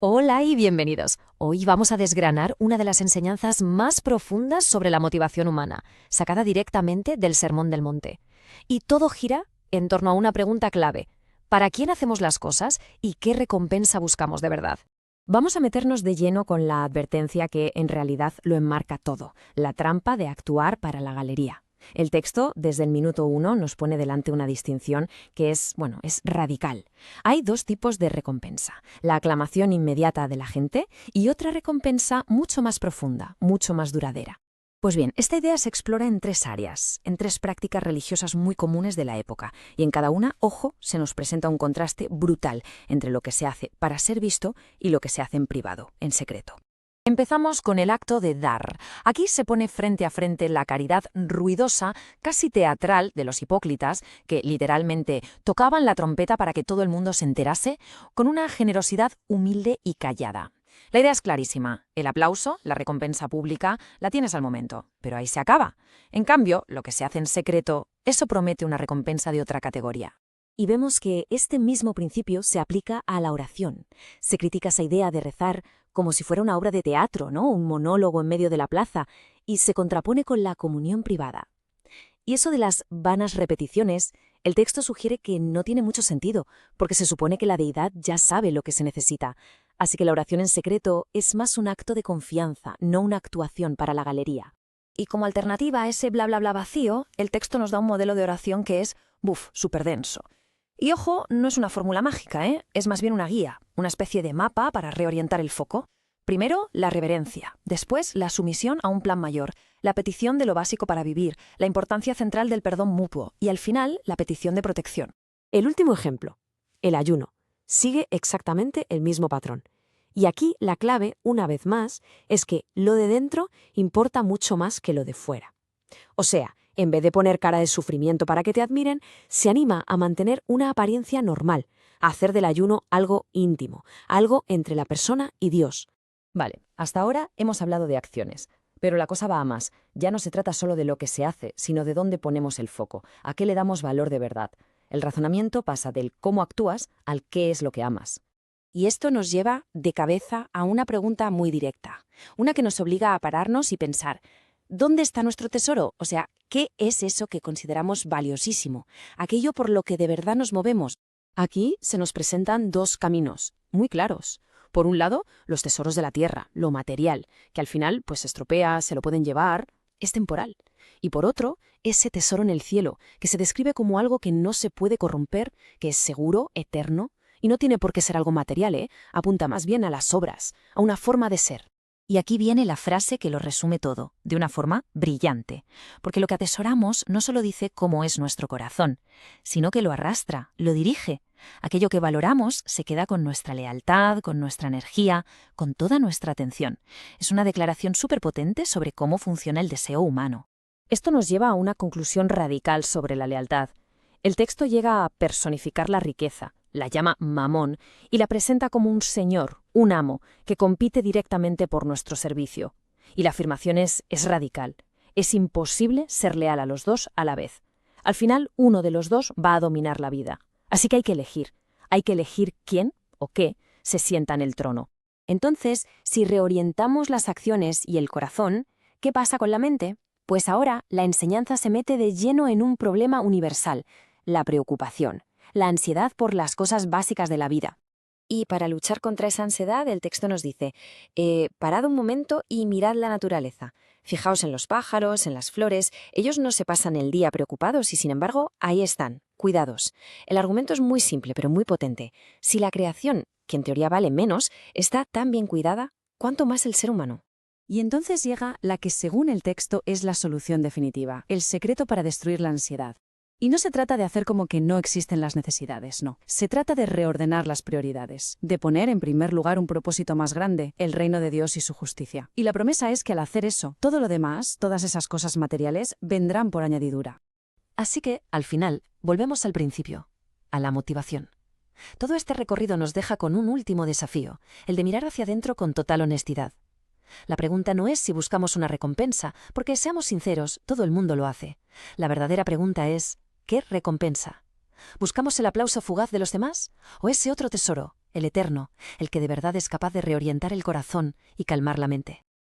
Hola y bienvenidos. Hoy vamos a desgranar una de las enseñanzas más profundas sobre la motivación humana, sacada directamente del Sermón del Monte. Y todo gira en torno a una pregunta clave: ¿para quién hacemos las cosas y qué recompensa buscamos de verdad? Vamos a meternos de lleno con la advertencia que en realidad lo enmarca todo, la trampa de actuar para la galería. El texto, desde el minuto 1, nos pone delante una distinción que es radical. Hay dos tipos de recompensa: la aclamación inmediata de la gente y otra recompensa mucho más profunda, mucho más duradera. Pues bien, esta idea se explora en tres áreas, en tres prácticas religiosas muy comunes de la época, y en cada una, ojo, se nos presenta un contraste brutal entre lo que se hace para ser visto y lo que se hace en privado, en secreto. Empezamos con el acto de dar. Aquí se pone frente a frente la caridad ruidosa, casi teatral, de los hipócritas, que literalmente tocaban la trompeta para que todo el mundo se enterase, con una generosidad humilde y callada. La idea es clarísima: el aplauso, la recompensa pública, la tienes al momento, pero ahí se acaba. En cambio, lo que se hace en secreto, eso promete una recompensa de otra categoría. Y vemos que este mismo principio se aplica a la oración. Se critica esa idea de rezar como si fuera una obra de teatro, ¿no? Un monólogo en medio de la plaza, y se contrapone con la comunión privada. Y eso de las vanas repeticiones, el texto sugiere que no tiene mucho sentido, porque se supone que la deidad ya sabe lo que se necesita. Así que la oración en secreto es más un acto de confianza, no una actuación para la galería. Y como alternativa a ese bla bla bla vacío, el texto nos da un modelo de oración que es, súper denso. Y ojo, no es una fórmula mágica, es más bien una guía, una especie de mapa para reorientar el foco. Primero, la reverencia, después la sumisión a un plan mayor, la petición de lo básico para vivir, la importancia central del perdón mutuo y al final la petición de protección. El último ejemplo, el ayuno, sigue exactamente el mismo patrón. Y aquí la clave, una vez más, es que lo de dentro importa mucho más que lo de fuera. O sea, en vez de poner cara de sufrimiento para que te admiren, se anima a mantener una apariencia normal, a hacer del ayuno algo íntimo, algo entre la persona y Dios. Vale, hasta ahora hemos hablado de acciones, pero la cosa va a más. Ya no se trata solo de lo que se hace, sino de dónde ponemos el foco, a qué le damos valor de verdad. El razonamiento pasa del cómo actúas al qué es lo que amas. Y esto nos lleva de cabeza a una pregunta muy directa, una que nos obliga a pararnos y pensar: ¿dónde está nuestro tesoro? O sea, ¿qué es eso que consideramos valiosísimo? Aquello por lo que de verdad nos movemos. Aquí se nos presentan dos caminos muy claros. Por un lado, los tesoros de la tierra, lo material, que al final pues se estropea, se lo pueden llevar, es temporal. Y por otro, ese tesoro en el cielo, que se describe como algo que no se puede corromper, que es seguro, eterno, y no tiene por qué ser algo material, apunta más bien a las obras, a una forma de ser. Y aquí viene la frase que lo resume todo, de una forma brillante, porque lo que atesoramos no solo dice cómo es nuestro corazón, sino que lo arrastra, lo dirige. Aquello que valoramos se queda con nuestra lealtad, con nuestra energía, con toda nuestra atención. Es una declaración súper potente sobre cómo funciona el deseo humano. Esto nos lleva a una conclusión radical sobre la lealtad. El texto llega a personificar la riqueza, la llama mamón y la presenta como un señor, un amo, que compite directamente por nuestro servicio. Y la afirmación es radical. Es imposible ser leal a los dos a la vez. Al final, uno de los dos va a dominar la vida. Así que hay que elegir. Hay que elegir quién o qué se sienta en el trono. Entonces, si reorientamos las acciones y el corazón, ¿qué pasa con la mente? Pues ahora la enseñanza se mete de lleno en un problema universal: la preocupación, la ansiedad por las cosas básicas de la vida. Y para luchar contra esa ansiedad, el texto nos dice: parad un momento y mirad la naturaleza. Fijaos en los pájaros, en las flores. Ellos no se pasan el día preocupados y, sin embargo, ahí están, cuidados. El argumento es muy simple, pero muy potente. Si la creación, que en teoría vale menos, está tan bien cuidada, ¿cuánto más el ser humano? Y entonces llega la que, según el texto, es la solución definitiva, el secreto para destruir la ansiedad. Y no se trata de hacer como que no existen las necesidades, no. Se trata de reordenar las prioridades, de poner en primer lugar un propósito más grande, el reino de Dios y su justicia. Y la promesa es que al hacer eso, todo lo demás, todas esas cosas materiales, vendrán por añadidura. Así que, al final, volvemos al principio, a la motivación. Todo este recorrido nos deja con un último desafío, el de mirar hacia adentro con total honestidad. La pregunta no es si buscamos una recompensa, porque, seamos sinceros, todo el mundo lo hace. La verdadera pregunta es: ¿qué recompensa? ¿Buscamos el aplauso fugaz de los demás? ¿O ese otro tesoro, el eterno, el que de verdad es capaz de reorientar el corazón y calmar la mente.